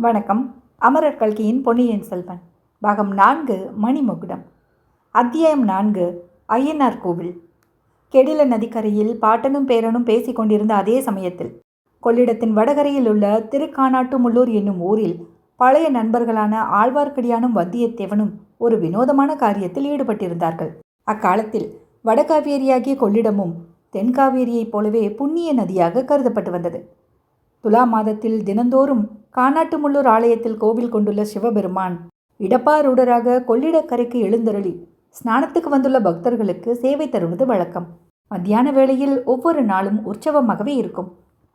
வணக்கம். அமரர் கல்கியின் பொன்னியின் செல்வன் பாகம் 4 மணிமகுடம். அத்தியாயம் 4 ஐயனார் கோவில். கெடில நதிக்கரையில் பாட்டனும் பேரனும் பேசிக் கொண்டிருந்த அதே சமயத்தில் கொள்ளிடத்தின் வடகரையில் உள்ள திருக்கானாட்டுமுள்ளூர் என்னும் ஊரில் பழைய நண்பர்களான ஆழ்வார்க்கடியானும் வந்தியத்தேவனும் ஒரு வினோதமான காரியத்தில் ஈடுபட்டிருந்தார்கள். அக்காலத்தில் வடகாவேரியாகிய கொள்ளிடமும் தென்காவேரியைப் போலவே புண்ணிய நதியாக கருதப்பட்டு வந்தது. துலா மாதத்தில் தினந்தோறும் கானாட்டுமுள்ளூர் ஆலயத்தில் கோவில் கொண்டுள்ள சிவபெருமான் இடப்பாரூடராக கொள்ளிடக்கரைக்கு எழுந்தருளி ஸ்நானத்துக்கு வந்துள்ள பக்தர்களுக்கு சேவை தருவது வழக்கம். மத்தியான வேளையில் ஒவ்வொரு நாளும் உற்சவமாகவே இருக்கும்.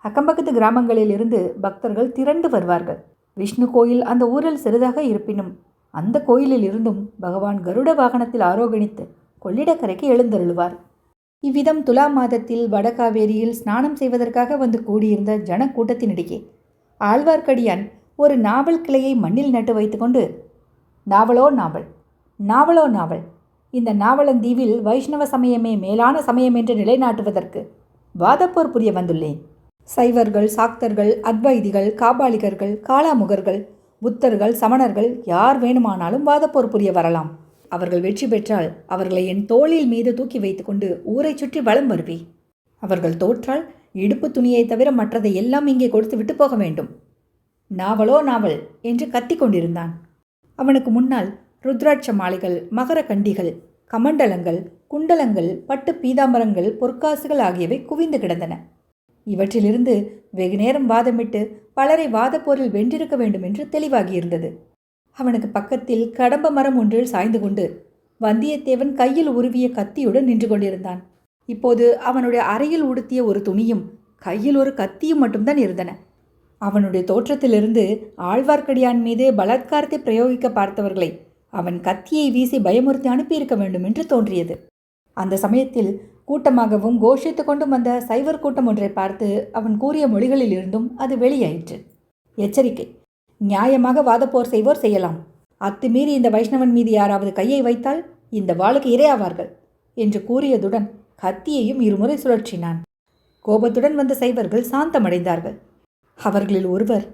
அக்கம்பக்கத்து கிராமங்களில் இருந்து பக்தர்கள் திரண்டு வருவார்கள். விஷ்ணு கோயில் அந்த ஊரில் சிறிதாக இருப்பினும் அந்த கோயிலில் இருந்தும் பகவான் கருட வாகனத்தில் ஆரோகணித்து கொள்ளிடக்கரைக்கு எழுந்தருளுவார். இவ்விதம் துலா மாதத்தில் வடகாவேரியில் ஸ்நானம் செய்வதற்காக வந்து கூடியிருந்த ஜனக்கூட்டத்தினிடையே ஆழ்வார்க்கடியான் ஒரு நாவல் கிளையை மண்ணில் நட்டு வைத்துக்கொண்டு, நாவலோ நாவல், நாவலோ நாவல், இந்த நாவலந்தீவில் வைஷ்ணவ சமயமே மேலான சமயம் என்று நிலைநாட்டுவதற்கு வாதப்போர் புரிய வந்துள்ளேன். சைவர்கள், சாக்தர்கள், அத்வைதிகள், காபாலிகர்கள், காளாமுகர்கள், புத்தர்கள், சமணர்கள் யார் வேணுமானாலும் வாதப்போர் புரிய வரலாம். அவர்கள் வெற்றி பெற்றால் அவர்களை என் தோளில் மீது தூக்கி வைத்துக்கொண்டு ஊரை சுற்றி வலம் வருவேன். அவர்கள் தோற்றால் இடுப்பு துணியை தவிர மற்றதை எல்லாம் இங்கே கொடுத்து விட்டு போக வேண்டும். நாவலோ நாவல் என்று கத்திக் கொண்டிருந்தான். அவனுக்கு முன்னால் ருத்ராட்ச மாலைகள், மகர கண்டிகள், கமண்டலங்கள், குண்டலங்கள், பட்டு பீதாம்பரங்கள், பொற்காசுகள் ஆகியவை குவிந்து கிடந்தன. இவற்றிலிருந்து வெகு நேரம் வாதமிட்டு பலரை வாதப்போரில் வென்றிருக்க வேண்டும் என்று தெளிவாகியிருந்தது. அவனுக்கு பக்கத்தில் கடம்ப மரம் ஒன்றில் சாய்ந்து கொண்டு வந்தியத்தேவன் கையில் உருவிய கத்தியுடன் நின்று கொண்டிருந்தான். இப்போது அவனுடைய அறையில் உடுத்திய ஒரு துணியும் கையில் ஒரு கத்தியும் மட்டும்தான் இருந்தன. அவனுடைய தோற்றத்திலிருந்து ஆழ்வார்க்கடியான் மீது பலாத்காரத்தை பிரயோகிக்க பார்த்தவர்களை அவன் கத்தியை வீசி பயமுறுத்தி அனுப்பியிருக்க வேண்டும் என்று தோன்றியது. அந்த சமயத்தில் கூட்டமாகவும் கோஷித்து கொண்டும் வந்த சைவர் கூட்டம் ஒன்றை பார்த்து அவன் கூறிய மொழிகளில் இருந்தும் அது வெளியாயிற்று. எச்சரிக்கை! நியாயமாக வாதப்போர் செய்வோர் செய்யலாம். அத்துமீறி இந்த வைஷ்ணவன் மீது யாராவது கையை வைத்தால் இந்த வாளுக்கு இரையாவார்கள் என்று கூறியதுடன் கத்தியையும் இருமுறை சுழற்றினான். கோபத்துடன் வந்த சைவர்கள் சாந்தமடைந்தார்கள். அவர்களில் ஒருவர்,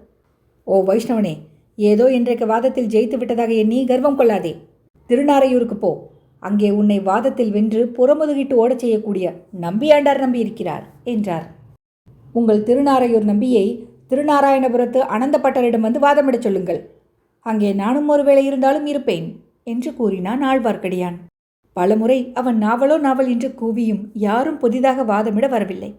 ஓ வைஷ்ணவனே, ஏதோ இன்றைக்கு வாதத்தில் ஜெயித்து விட்டதாக எண்ணி கர்வம் கொள்ளாதே. திருநாரையூருக்கு போ. அங்கே உன்னை வாதத்தில் வென்று புறமுதுகிட்டு ஓடச் செய்யக்கூடிய நம்பியாண்டார் நம்பி இருக்கிறார் என்றார். உங்கள் திருநாரையூர் நம்பியை திருநாராயணபுரத்து அனந்தப்பட்டரிடம் வந்து வாதமிடச் சொல்லுங்கள். அங்கே நானும் ஒருவேளை இருந்தாலும் இருப்பேன் என்று கூறினான் ஆழ்வார்க்கடியான். பலமுறை அவன் நாவலோ நாவல் என்று கூவியும் யாரும் புதிதாக வாதமிட வரவில்லை.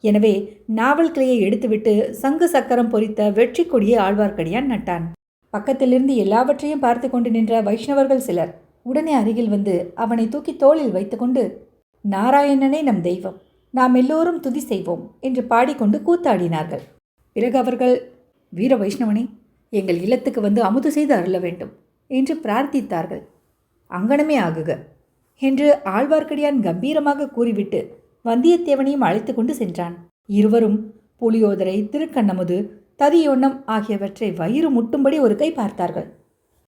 எனவே நாவல் கிளையை எடுத்துவிட்டு சங்கு சக்கரம் பொறித்த வெற்றி கொடியை ஆழ்வார்க்கடியான் நட்டான். பக்கத்திலிருந்து எல்லாவற்றையும் பார்த்து கொண்டு நின்ற வைஷ்ணவர்கள் சிலர் உடனே அருகில் வந்து அவனை தூக்கி தோளில் வைத்துக்கொண்டு, நாராயணனே நம் தெய்வம், நாம் எல்லோரும் துதி செய்வோம் என்று பாடிக்கொண்டு கூத்தாடினார்கள். பிறகு அவர்கள், வீர வைஷ்ணவனே, எங்கள் இல்லத்துக்கு வந்து அமுது செய்து அருள வேண்டும் என்று பிரார்த்தித்தார்கள். அங்கனமே ஆகுக என்று ஆழ்வார்க்கடியான் கம்பீரமாக கூறிவிட்டு வந்தியத்தேவனையும் அழைத்து கொண்டு சென்றான். இருவரும் புளியோதரை, திருக்கண்ணமுது, ததியொன்னம் ஆகியவற்றை வயிறு முட்டும்படி ஒரு கை பார்த்தார்கள்.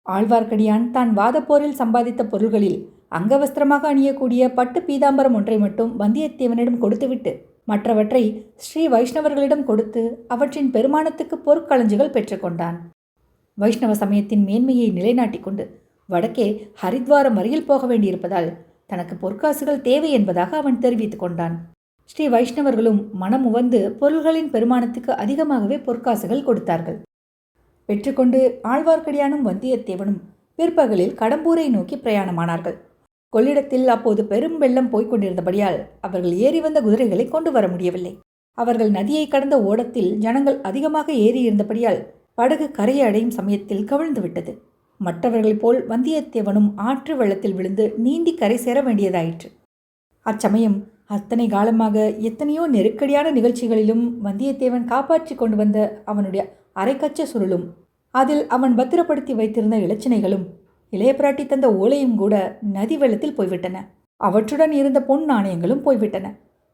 ஆழ்வார்க்கடியான் தான் வாதப்போரில் சம்பாதித்த பொருள்களில் அங்கவஸ்திரமாக அணியக்கூடிய பட்டு பீதாம்பரம் ஒன்றை மட்டும் வந்தியத்தேவனிடம் கொடுத்துவிட்டு மற்றவற்றை ஸ்ரீ வைஷ்ணவர்களிடம் கொடுத்து அவற்றின் பெருமானத்துக்கு பொற்களஞ்சுகள் பெற்றுக்கொண்டான். வைஷ்ணவ சமயத்தின் மேன்மையை நிலைநாட்டிக் கொண்டு வடக்கே ஹரித்வாரம் வரையில் போக வேண்டியிருப்பதால் தனக்கு பொற்காசுகள் தேவை என்பதாக அவன் தெரிவித்துக் கொண்டான். ஸ்ரீ வைஷ்ணவர்களும் மனம் உவந்து பொருள்களின் பெருமானத்துக்கு அதிகமாகவே பொற்காசுகள் கொடுத்தார்கள். பெற்றுக்கொண்டு ஆழ்வார்க்கடியானும் வந்தியத்தேவனும் பிற்பகலில் கடம்பூரை நோக்கி பிரயாணமானார்கள். கொள்ளிடத்தில் அப்போது பெரும் வெள்ளம் போய்கொண்டிருந்தபடியால் அவர்கள் ஏறி வந்த குதிரைகளை கொண்டு வர முடியவில்லை. அவர்கள் நதியை கடந்த ஓடத்தில் ஜனங்கள் அதிகமாக ஏறி இருந்தபடியால் படகு கரையை அடையும் சமயத்தில் கவிழ்ந்து விட்டது. மற்றவர்களைப் போல் வந்தியத்தேவனும் ஆற்று வெள்ளத்தில் விழுந்து நீந்தி கரை சேர வேண்டியதாயிற்று. அச்சமயம் அத்தனை காலமாக எத்தனையோ நெருக்கடியான நிகழ்ச்சிகளிலும் வந்தியத்தேவன் காப்பாற்றி கொண்டு வந்த அவனுடைய அரைக்கச்ச சுருளும் அதில் அவன் பத்திரப்படுத்தி வைத்திருந்த இலச்சினைகளும் இளைய பிராட்டி தந்த ஓலையும் கூட நதி வெள்ளத்தில் போய்விட்டன. அவற்றுடன் இருந்த பொன் நாணயங்களும் போய்விட்டன.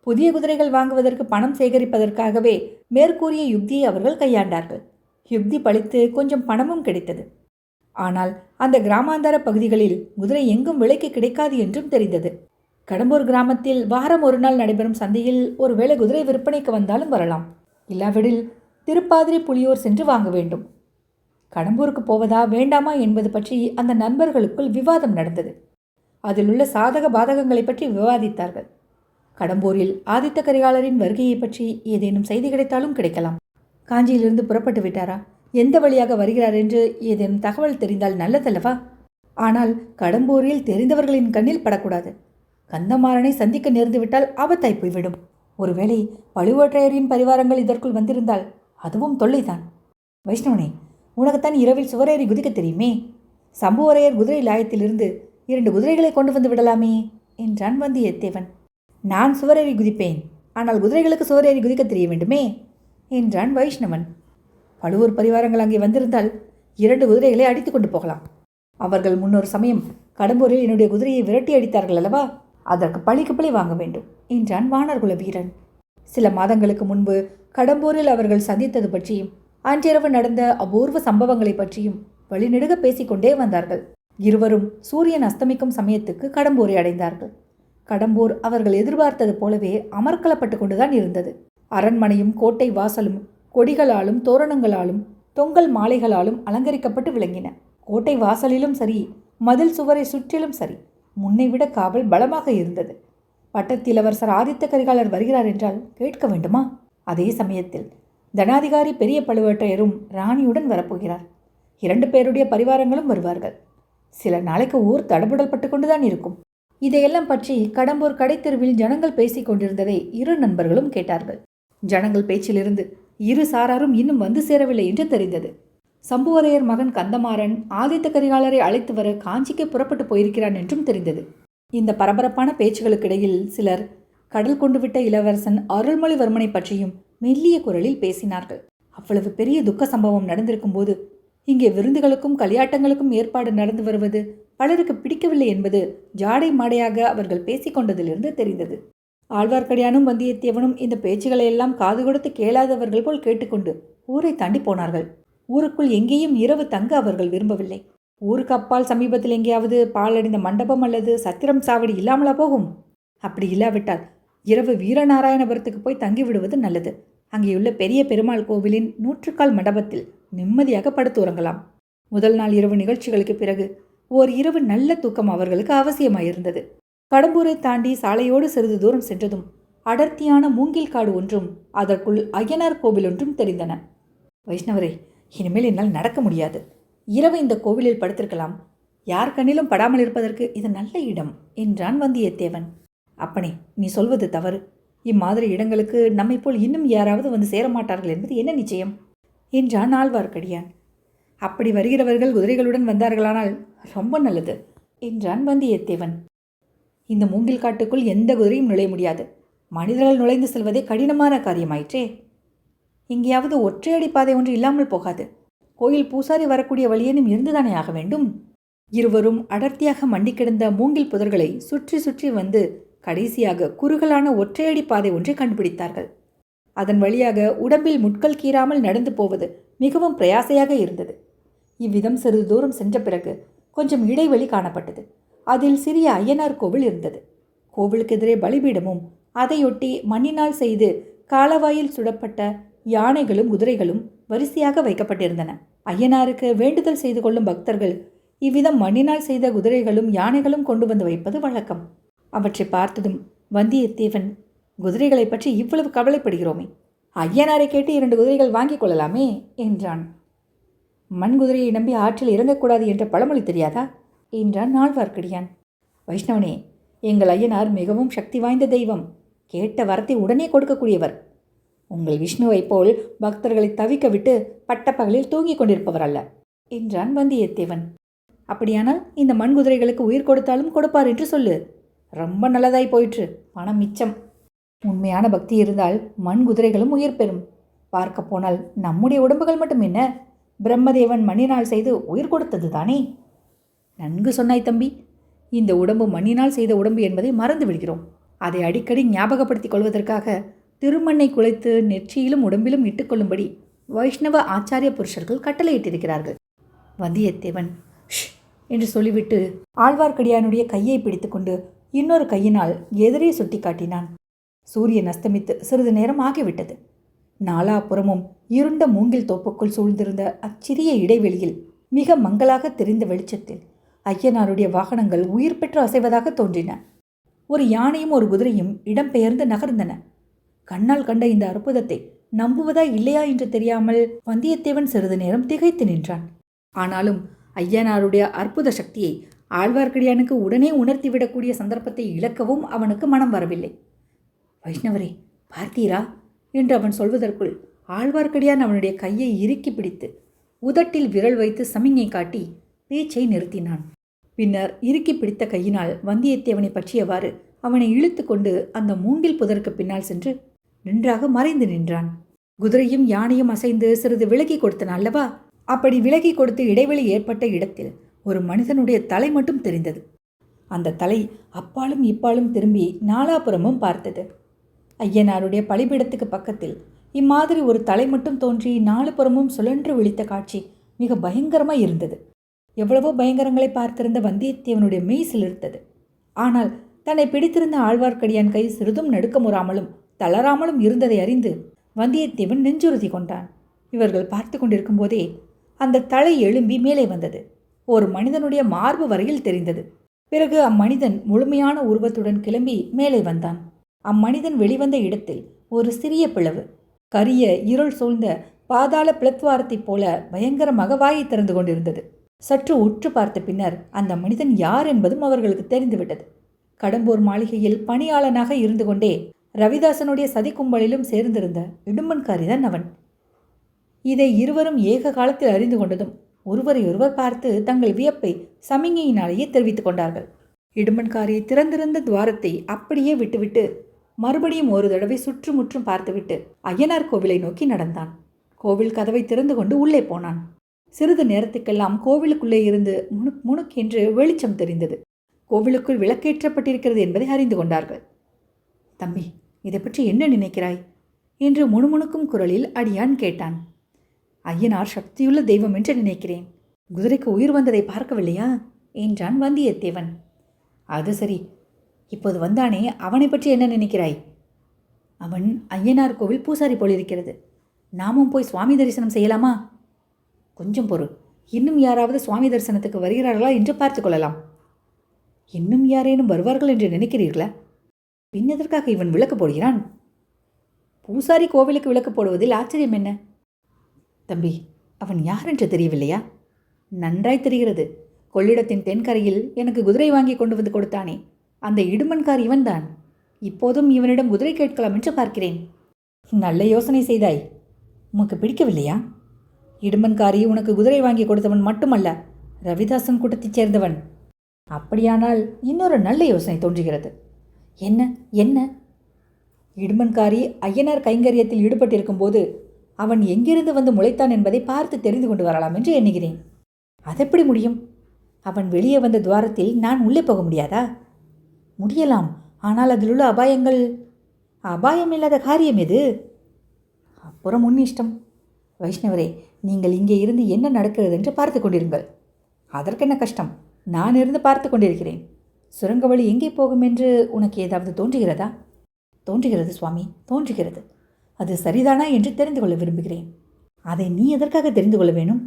புதிய குதிரைகள் வாங்குவதற்கு பணம் சேகரிப்பதற்காகவே மேற்கூறிய யுக்தியை அவர்கள் கையாண்டார்கள். யுக்தி பழித்து கொஞ்சம் பணமும் கிடைத்தது. ஆனால் அந்த கிராமாந்தர பகுதிகளில் குதிரை எங்கும் விலைக்கு கிடைக்காது என்றும் தெரிந்தது. கடம்பூர் கிராமத்தில் வாரம் ஒரு நாள் நடைபெறும் சந்தையில் ஒருவேளை குதிரை விற்பனைக்கு வந்தாலும் வரலாம். இல்லாவிடில் திருப்பாதிரி புலியூர் சென்று வாங்க வேண்டும். கடம்பூருக்கு போவதா வேண்டாமா என்பது பற்றி அந்த நண்பர்களுக்குள் விவாதம் நடந்தது. அதில் உள்ள சாதக பாதகங்களை பற்றி விவாதித்தார்கள். கடம்பூரில் ஆதித்த கரிகாலரின் வருகையை பற்றி ஏதேனும் செய்தி கிடைத்தாலும் கிடைக்கலாம். காஞ்சியிலிருந்து புறப்பட்டு விட்டாரா, எந்த வழியாக வருகிறார் என்று ஏதேனும் தகவல் தெரிந்தால் நல்லதல்லவா? ஆனால் கடம்பூரில் தெரிந்தவர்களின் கண்ணில் படக்கூடாது. கந்தமாறனை சந்திக்க நேர்ந்துவிட்டால் ஆபத்தாய் போய்விடும். ஒருவேளை பழுவேற்றையரின் பரிவாரங்கள் இதற்குள் வந்திருந்தால் அதுவும் தொல்லைதான். வைஷ்ணவனே, உனக்குத்தான் இரவில் சுவரேறி குதிக்க தெரியுமே. சம்புவரையர் குதிரை லாயத்திலிருந்து 2 குதிரைகளை கொண்டு வந்து விடலாமே என்றான் வந்தியத்தேவன். நான் சுவரேறி குதிப்பேன், ஆனால் குதிரைகளுக்கு சுவரேறி குதிக்க தெரிய வேண்டுமே என்றான் வைஷ்ணவன். பழுவூர் பரிவாரங்கள் அங்கே வந்திருந்தால் 2 குதிரைகளை அடித்து கொண்டு போகலாம். அவர்கள் முன்னொரு சமயம் கடம்பூரில் என்னுடைய குதிரையை விரட்டி அடித்தார்கள் அல்லவா, அதற்கு பழிக்கு பழி வாங்க வேண்டும் என்றான் வானர்குல வீரன். சில மாதங்களுக்கு முன்பு கடம்பூரில் அவர்கள் சந்தித்தது பற்றியும் அன்றிரவு நடந்த அபூர்வ சம்பவங்களை பற்றியும் வழிநெடுக பேசிக்கொண்டே வந்தார்கள். இருவரும் சூரியன் அஸ்தமிக்கும் சமயத்துக்கு கடம்பூரை அடைந்தார்கள். கடம்பூர் அவர்கள் எதிர்பார்த்தது போலவே அமர்க்கலப்பட்டு கொண்டுதான் இருந்தது. அரண்மனையும் கோட்டை வாசலும் கொடிகளாலும் தோரணங்களாலும் தொங்கல் மாலைகளாலும் அலங்கரிக்கப்பட்டு விளங்கின. கோட்டை வாசலிலும் சரி, மதில் சுவரை சுற்றிலும் சரி, முன்னைவிட காவல் பலமாக இருந்தது. பட்டத்திலவரசர் ஆதித்த கரிகாலர் வருகிறார் என்றால் கேட்க வேண்டுமா? அதே சமயத்தில் தனாதிகாரி பெரிய பழுவேற்றையரும் ராணியுடன் வரப்போகிறார். 2 பேருடைய பரிவாரங்களும் வருவார்கள். சில நாளைக்கு ஊர் தடபுடல் பட்டு கொண்டுதான் இருக்கும். இதையெல்லாம் பற்றி கடம்பூர் கடைத்தெருவில் ஜனங்கள் பேசிக் கொண்டிருந்ததை 2 நண்பர்களும் கேட்டார்கள். ஜனங்கள் பேச்சிலிருந்து இரு சாராரும் இன்னும் வந்து சேரவில்லை என்று தெரிந்தது. சம்புவரையர் மகன் கந்தமாறன் ஆதித்த கரிகாலரை அழைத்து வர காஞ்சிக்கு புறப்பட்டு போயிருக்கிறான் என்றும் தெரிந்தது. இந்த பரபரப்பான பேச்சுகளுக்கிடையில் சிலர் கடல் கொண்டு விட்ட இளவரசன் அருள்மொழிவர்மனை பற்றியும் மெல்லிய குரலில் பேசினார்கள். அவ்வளவு பெரிய துக்க சம்பவம் நடந்திருக்கும் போது இங்கே விருந்துகளுக்கும் களியாட்டங்களுக்கும் ஏற்பாடு நடந்து வருவது பலருக்கு பிடிக்கவில்லை என்பது ஜாடை மாடையாக அவர்கள் பேசிக்கொண்டதிலிருந்து தெரிந்தது. ஆழ்வார்க்கடியானும் வந்தியத்தேவனும் இந்த பேச்சுகளையெல்லாம் காது கொடுத்து கேளாதவர்கள் போல் கேட்டுக்கொண்டு ஊரை தாண்டி போனார்கள். ஊருக்குள் எங்கேயும் இரவு தங்க அவர்கள் விரும்பவில்லை. ஊருக்கு அப்பால் சமீபத்தில் எங்கேயாவது பாலடைந்த மண்டபம் அல்லது சத்திரம் சாவடி இல்லாமலா போகும்? அப்படி இல்லாவிட்டால் இரவு வீரநாராயணபுரத்துக்கு போய் தங்கிவிடுவது நல்லது. அங்கேயுள்ள பெரிய பெருமாள் கோவிலின் 100 மண்டபத்தில் நிம்மதியாக படுத்து உறங்கலாம். முதல் நாள் இரவு நிகழ்ச்சிகளுக்கு பிறகு ஓர் இரவு நல்ல தூக்கம் அவர்களுக்கு அவசியமாயிருந்தது. கடம்பூரை தாண்டி சாலையோடு சிறிது தூரம் சென்றதும் அடர்த்தியான மூங்கில் காடு ஒன்றும் அதற்குள் அய்யனார் கோவில் ஒன்றும் தெரிந்தன. வைஷ்ணவரே, இனிமேல் என்னால் நடக்க முடியாது. இரவு இந்த கோவிலில் படுத்திருக்கலாம். யார் கண்ணிலும் படாமல் இருப்பதற்கு இது நல்ல இடம் என்றான் வந்தியத்தேவன். அப்பனே, நீ சொல்வது தவறு. இம்மாதிரி இடங்களுக்கு நம்மை போல் இன்னும் யாராவது வந்து சேரமாட்டார்கள் என்பது என்ன நிச்சயம் என்றான் ஆழ்வார்க்கடியான். அப்படி வருகிறவர்கள் குதிரைகளுடன் வந்தார்களானால் ரொம்ப நல்லது என்றான் வந்தியத்தேவன். இந்த மூங்கில் காட்டுக்குள் எந்த குதிரையும் நுழைய முடியாது. மனிதர்கள் நுழைந்து செல்வதே கடினமான காரியமாயிற்றே. எங்கேயாவது ஒற்றையடி பாதை ஒன்று இல்லாமல் போகாது. கோயில் பூசாரி வரக்கூடிய வழியேனும் இருந்துதானே ஆக வேண்டும். இருவரும் அடர்த்தியாக மண்டி கிடந்த மூங்கில் புதர்களை சுற்றி சுற்றி வந்து கடைசியாக குறுகலான ஒற்றையடி பாதை ஒன்றை கண்டுபிடித்தார்கள். அதன் வழியாக உடம்பில் முட்கள் கீறாமல் நடந்து போவது மிகவும் பிரயாசையாக இருந்தது. இவ்விதம் சிறிது தூரம் சென்ற பிறகு கொஞ்சம் இடைவெளி காணப்பட்டது. அதில் சிறிய அய்யனார் கோவில் இருந்தது. கோவிலுக்கு எதிரே பலிபீடமும் அதையொட்டி மண்ணினால் செய்து காலவாயில் சுடப்பட்ட யானைகளும் குதிரைகளும் வரிசையாக வைக்கப்பட்டிருந்தன. அய்யனாருக்கு வேண்டுதல் செய்து கொள்ளும் பக்தர்கள் இவ்விதம் மண்ணினால் செய்த குதிரைகளும் யானைகளும் கொண்டு வந்து வைப்பது வழக்கம். அவற்றை பார்த்ததும் வந்தியத்தேவன், குதிரைகளை பற்றி இவ்வளவு கவலைப்படுகிறோமே, அய்யனாரை கேட்டு 2 குதிரைகள் வாங்கிக் கொள்ளலாமே என்றான். மண் குதிரையை நம்பி ஆற்றில் இறங்கக்கூடாது என்ற பழமொழி தெரியாதா என்றான் ஆழ்வார்க்கடியான். வைஷ்ணவனே, எங்கள் அய்யனார் மிகவும் சக்தி வாய்ந்த தெய்வம். கேட்ட வரத்தை உடனே கொடுக்கக்கூடியவர். உங்கள் விஷ்ணுவை போல் பக்தர்களை தவிக்க விட்டு பட்டப்பகலில் தூங்கிக் கொண்டிருப்பவர் அல்ல என்றான் வந்தியத்தேவன். அப்படியானால் இந்த மண் குதிரைகளுக்கு உயிர் கொடுத்தாலும் கொடுப்பார் என்று சொல்லு. ரொம்ப நல்லதாய் போயிற்று, பணம் மிச்சம். உண்மையான பக்தி இருந்தால் மண் குதிரைகளும் உயிர் பெறும். பார்க்க போனால் நம்முடைய உடம்புகள் மட்டும் என்ன, பிரம்மதேவன் மண்ணினால் செய்து உயிர் கொடுத்தது தானே. நன்கு சொன்னாய் தம்பி. இந்த உடம்பு மண்ணினால் செய்த உடம்பு என்பதை மறந்து விடுகிறோம். அதை அடிக்கடி ஞாபகப்படுத்திக் கொள்வதற்காக திருமண்ணை குலைத்து நெற்றியிலும் உடம்பிலும் இட்டுக்கொள்ளும்படி வைஷ்ணவ ஆச்சாரிய புருஷர்கள் கட்டளையிட்டிருக்கிறார்கள். வந்தியத்தேவன் ஷ் என்று சொல்லிவிட்டு ஆழ்வார்க்கடியானுடைய கையை பிடித்துக்கொண்டு இன்னொரு கையினால் எதிரே சுட்டி காட்டினான். சூரியன் அஸ்தமித்து சிறிது நேரம் ஆகிவிட்டது. நாலாபுறமும் இருண்ட மூங்கில் தோப்புக்குள் சூழ்ந்திருந்த அச்சிறிய இடைவெளியில் மிக மங்கலாக தெரிந்த வெளிச்சத்தில் ஐயனாருடைய வாகனங்கள் உயிர் பெற்று அசைவதாக தோன்றின. ஒரு யானையும் ஒரு குதிரையும் இடம்பெயர்ந்து நகர்ந்தன. கண்ணால் கண்ட இந்த அற்புதத்தை நம்புவதா இல்லையா என்று தெரியாமல் வந்தியத்தேவன் சிறிது நேரம் திகைத்து நின்றான். ஆனாலும் ஐயனாருடைய அற்புத சக்தியை ஆழ்வார்க்கடியானுக்கு உடனே உணர்த்திவிடக்கூடிய சந்தர்ப்பத்தை இழக்கவும் அவனுக்கு மனம் வரவில்லை. வைஷ்ணவரே, பார்த்தீரா என்று அவன் சொல்வதற்குள் ஆழ்வார்க்கடியான் அவனுடைய கையை இறுக்கி பிடித்து உதட்டில் விரல் வைத்து சமிஞை காட்டி பேச்சை நிறுத்தினான். பின்னர் இறுக்கி பிடித்த கையினால் வந்தியத்தேவனை பற்றியவாறு அவனை இழுத்து கொண்டு அந்த மூங்கில் புதருக்கு பின்னால் சென்று நின்றாக மறைந்து நின்றான். குதிரையும் யானையும் அசைந்து சிறிது விலகி கொடுத்தன அல்லவா? அப்படி விலகி கொடுத்து இடைவெளி ஏற்பட்ட இடத்தில் ஒரு மனிதனுடைய தலை மட்டும் தெரிந்தது. அந்த தலை அப்பாலும் இப்பாலும் திரும்பி நாலாபுறமும் பார்த்தது. ஐயனாருடைய பலிபீடத்துக்கு பக்கத்தில் இம்மாதிரி ஒரு தலை மட்டும் தோன்றி நாலு புறமும் சுழன்று விழித்த காட்சி மிக பயங்கரமாய் இருந்தது. எவ்வளவோ பயங்கரங்களை பார்த்திருந்த வந்தியத்தேவனுடைய மெய் சிலிர்த்தது. ஆனால் தன்னை பிடித்திருந்த ஆழ்வார்க்கடியான் கை சிறிதும் நடுக்கமுறாமலும் தளராமலும் இருந்ததை அறிந்து வந்தியத்தேவன் நெஞ்சுறுதி கொண்டான். இவர்கள் பார்த்து கொண்டிருக்கும் போதே அந்த தலை எழும்பி மேலே வந்தது. ஒரு மனிதனுடைய மார்பு வரையில் தெரிந்தது. பிறகு அம்மனிதன் முழுமையான உருவத்துடன் கிளம்பி மேலே வந்தான். அம்மனிதன் வெளிவந்த இடத்தில் ஒரு சிறிய பிளவு, கரிய இருள் சூழ்ந்த பாதாள பிளத்வாரத்தைப் போல பயங்கரமாக வாயை திறந்து கொண்டிருந்தது. சற்று உற்று பார்த்த பின்னர் அந்த மனிதன் யார் என்பதும் அவர்களுக்கு தெரிந்துவிட்டது. கடம்பூர் மாளிகையில் பணியாளனாக இருந்து கொண்டே ரவிதாசனுடைய சதி கும்பலிலும் சேர்ந்திருந்த இடும்பன்காரிதான் அவன். இதை இருவரும் ஏக காலத்தில் அறிந்து கொண்டதும் ஒருவரையொருவர் பார்த்து தங்கள் வியப்பை சமிஞையினாலேயே தெரிவித்துக் கொண்டார்கள். இடும்பன்காரி திறந்திருந்த துவாரத்தை அப்படியே விட்டுவிட்டு மறுபடியும் ஒரு தடவை சுற்றுமுற்றும் பார்த்துவிட்டு ஐயனார் கோவிலை நோக்கி நடந்தான். கோவில் கதவை திறந்து கொண்டு உள்ளே போனான். சிறிது நேரத்துக்கெல்லாம் கோவிலுக்குள்ளே இருந்து முணுக் முணுக் என்று வெளிச்சம் தெரிந்தது. கோவிலுக்குள் விளக்கேற்றப்பட்டிருக்கிறது என்பதை அறிந்து கொண்டார்கள். தம்பி, இதை பற்றி என்ன நினைக்கிறாய் என்று முணுமுணுக்கும் குரலில் அடியான் கேட்டான். ஐயனார் சக்தியுள்ள தெய்வம் என்று நினைக்கிறேன். குதிரைக்கு உயிர் வந்ததை பார்க்கவில்லையா என்றான் வந்தியத்தேவன். அது சரி, இப்போது வந்தானே, அவனை பற்றி என்ன நினைக்கிறாய்? அவன் ஐயனார் கோவில் பூசாரி போலிருக்கிறது. நாமும் போய் சுவாமி தரிசனம் செய்யலாமா? கொஞ்சம் பொறு, இன்னும் யாராவது சுவாமி தரிசனத்துக்கு வருகிறார்களா என்று பார்த்து கொள்ளலாம். இன்னும் யாரேனும் வருவார்கள் என்று நினைக்கிறீர்களா? பின் எதற்காக இவன் விளக்கு போடுகிறான்? பூசாரி கோவிலுக்கு விளக்கு போடுவதில் ஆச்சரியம் என்ன? தம்பி, அவன் யார் என்று தெரியவில்லையா? நன்றாய் தெரிகிறது. கொள்ளிடத்தின் தென்கரையில் எனக்கு குதிரை வாங்கி கொண்டு வந்து கொடுத்தானே, அந்த இடுமன்கார் இவன்தான். இப்போதும் இவனிடம் குதிரை கேட்கலாம் என்று பார்க்கிறேன். நல்ல யோசனை செய்தாய். உனக்கு பிடிக்கவில்லையா? இடுமன்காரி உனக்கு குதிரை வாங்கி கொடுத்தவன் மட்டுமல்ல, ரவிதாசன் கூட்டத்தைச் சேர்ந்தவன். அப்படியானால் இன்னொரு நல்ல யோசனை தோன்றுகிறது. என்ன என்ன? இடுமன்காரி ஐயனார் கைங்கரியத்தில் ஈடுபட்டிருக்கும் போது அவன் எங்கிருந்து வந்து முளைத்தான் என்பதை பார்த்து தெரிந்து கொண்டு வரலாம் என்று எண்ணுகிறேன். அதெப்படி முடியும்? அவன் வெளியே வந்த துவாரத்தில் நான் உள்ளே போக முடியாதா? முடியலாம், ஆனால் அதில் உள்ள அபாயங்கள். அபாயம் இல்லாத காரியம் எது? அப்புறம் உன் இஷ்டம். வைஷ்ணவரே, நீங்கள் இங்கே இருந்து என்ன நடக்கிறது என்று பார்த்து கொண்டிருங்கள். அதற்கென்ன கஷ்டம்? நான் இருந்து பார்த்து கொண்டிருக்கிறேன். சுரங்க வழி எங்கே போகும் என்று உனக்கு ஏதாவது தோன்றுகிறதா? தோன்றுகிறது சுவாமி, தோன்றுகிறது. அது சரிதானா என்று தெரிந்து கொள்ள விரும்புகிறேன். அதை நீ எதற்காக தெரிந்து கொள்ள வேணும்?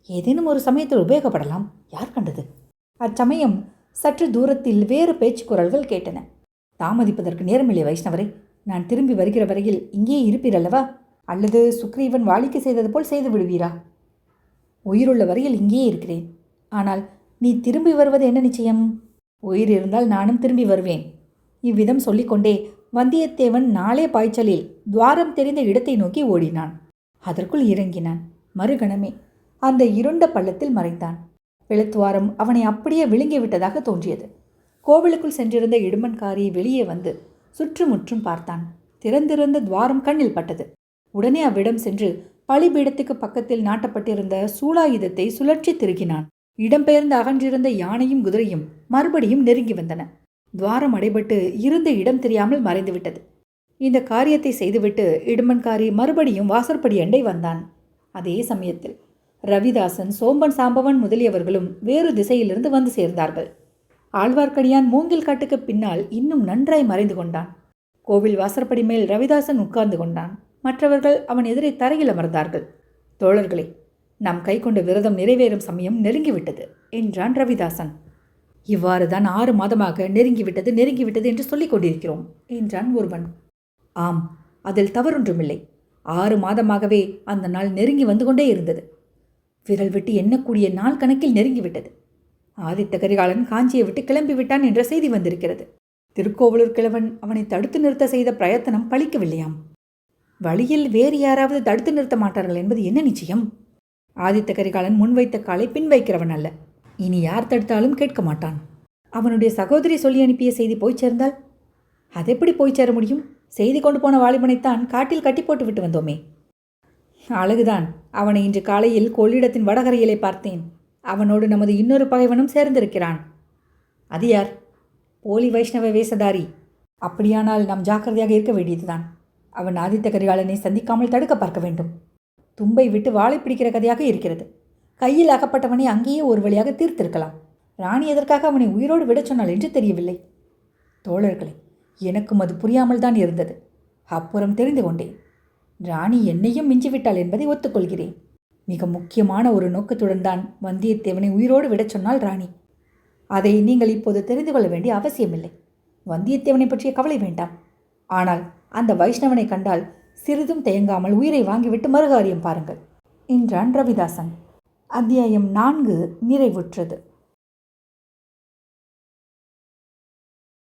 ஏதேனும் ஒரு சமயத்தில் உபயோகப்படலாம். யார் கண்டது? அச்சமயம் சற்று தூரத்தில் வேறு பேச்சு குரல்கள் கேட்டன. தாமதிப்பதற்கு நேரமில்லை வைஷ்ணவரே. நான் திரும்பி வருகிற வரையில் இங்கேயே இருப்பீரல்லவா? அல்லது சுக்ரீவன் வாளிக்கு செய்தது போல் செய்து விடுவீரா? உயிருள்ள வரையில் இங்கேயே இருக்கிறேன். ஆனால் நீ திரும்பி வருவது என்ன நிச்சயம்? உயிர் இருந்தால் நானும் திரும்பி வருவேன். இவ்விதம் சொல்லிக்கொண்டே வந்தியத்தேவன் நாளே பாய்ச்சலில் துவாரம் தெரிந்த இடத்தை நோக்கி ஓடினான். அதற்குள் இறங்கினான். மறுகணமே அந்த இருண்ட பள்ளத்தில் மறைந்தான். பிளத்துவாரம் அவனை அப்படியே விழுங்கிவிட்டதாக தோன்றியது. கோவிலுக்குள் சென்றிருந்த இடுமன்காரி வெளியே வந்து சுற்றுமுற்றும் பார்த்தான். திறந்திருந்த துவாரம் கண்ணில் பட்டது. உடனே அவ்விடம் சென்று பலிபீடத்துக்கு பக்கத்தில் நாட்டப்பட்டிருந்த சூலாயுதத்தை சுழற்றி திருகினான். இடம்பெயர்ந்து அகன்றிருந்த யானையும் குதிரையும் மறுபடியும் நெருங்கி வந்தன. துவாரம் அடைபட்டு இருந்த இடம் தெரியாமல் மறைந்துவிட்டது. இந்த காரியத்தை செய்துவிட்டு இடுமன்காரி மறுபடியும் வாசற்படி அண்டை வந்தான். அதே சமயத்தில் ரவிதாசன், சோம்பன் சாம்பவன் முதலியவர்களும் வேறு திசையிலிருந்து வந்து சேர்ந்தார்கள். ஆழ்வார்க்கடியான் மூங்கில் காட்டுக்கு பின்னால் இன்னும் நன்றாய் மறைந்து கொண்டான். கோவில் வாசற்படி மேல் ரவிதாசன் உட்கார்ந்து கொண்டான். மற்றவர்கள் அவன் எதிரே தரையில் அமர்ந்தார்கள். தோழர்களே, நாம் கை கொண்ட விரதம் நிறைவேறும் சமயம் நெருங்கிவிட்டது என்றான் ரவிதாசன். இவ்வாறு தான் 6 மாதமாக நெருங்கிவிட்டது என்று சொல்லிக் கொண்டிருக்கிறோம் என்றான் ஒருவன். ஆம், அதில் தவறொன்றுமில்லை. 6 மாதமாகவே அந்த நாள் நெருங்கி வந்து கொண்டே இருந்தது. விரல் விட்டு எண்ணக்கூடிய நாள் கணக்கில் நெருங்கிவிட்டது. ஆதித்த கரிகாலன் காஞ்சியை விட்டு கிளம்பிவிட்டான் என்ற செய்தி வந்திருக்கிறது. திருக்கோவலூர் கிழவன் அவனை தடுத்து நிறுத்த செய்த பிரயத்தனம் பலிக்கவில்லையாம். வழியில் வேறு யாராவது தடுத்து நிறுத்த மாட்டார்கள் என்பது என்ன நிச்சயம்? ஆதித்த கரிகாலன் முன்வைத்த காலை பின் வைக்கிறவன் அல்ல. இனி யார் தடுத்தாலும் கேட்க மாட்டான். அவனுடைய சகோதரி சொல்லி அனுப்பிய செய்தி போய் சேர்ந்தால் அதெப்படி போய் சேர முடியும்? செய்தி கொண்டு போன வாலிபனைத்தான் காட்டில் கட்டி போட்டு விட்டு வந்தோமே. அழகுதான். அவனை இன்று காலையில் கொள்ளிடத்தின் வடகரையிலே பார்த்தேன். அவனோடு நமது இன்னொரு பகைவனும் சேர்ந்திருக்கிறான். அது யார்? போலி வைஷ்ணவ வேஷதாரி. அப்படியானால் நாம் ஜாக்கிரதையாக இருக்க வேண்டியதுதான். அவன் ஆதித்த கரிகாலனை சந்திக்காமல் தடுக்க பார்க்க வேண்டும். தும்பை விட்டு வாளை பிடிக்கிற கதையாக இருக்கிறது. கையில் அகப்பட்டவனை அங்கேயே ஒரு வழியாக தீர்த்திருக்கலாம். ராணி எதற்காக அவனை உயிரோடு விடச் சொன்னாள் என்று தெரியவில்லை. தோழர்களே, எனக்கும் அது புரியாமல் தான் இருந்தது. அப்புறம் தெரிந்து கொண்டேன். ராணி என்னையும் மிஞ்சிவிட்டாள் என்பதை ஒத்துக்கொள்கிறேன். மிக முக்கியமான ஒரு நோக்கத்துடன் தான் வந்தியத்தேவனை உயிரோடு விடச் சொன்னாள் ராணி. அதை நீங்கள் இப்போது தெரிந்து கொள்ள வேண்டிய அவசியமில்லை. வந்தியத்தேவனை பற்றிய கவலை வேண்டாம். ஆனால் அந்த வைஷ்ணவனை கண்டால் சிறிதும் தயங்காமல் உயிரை வாங்கிவிட்டு மறுகாரியம் பாருங்கள் என்றான் ரவிதாசன். அத்தியாயம் 4 நிறைவுற்றது.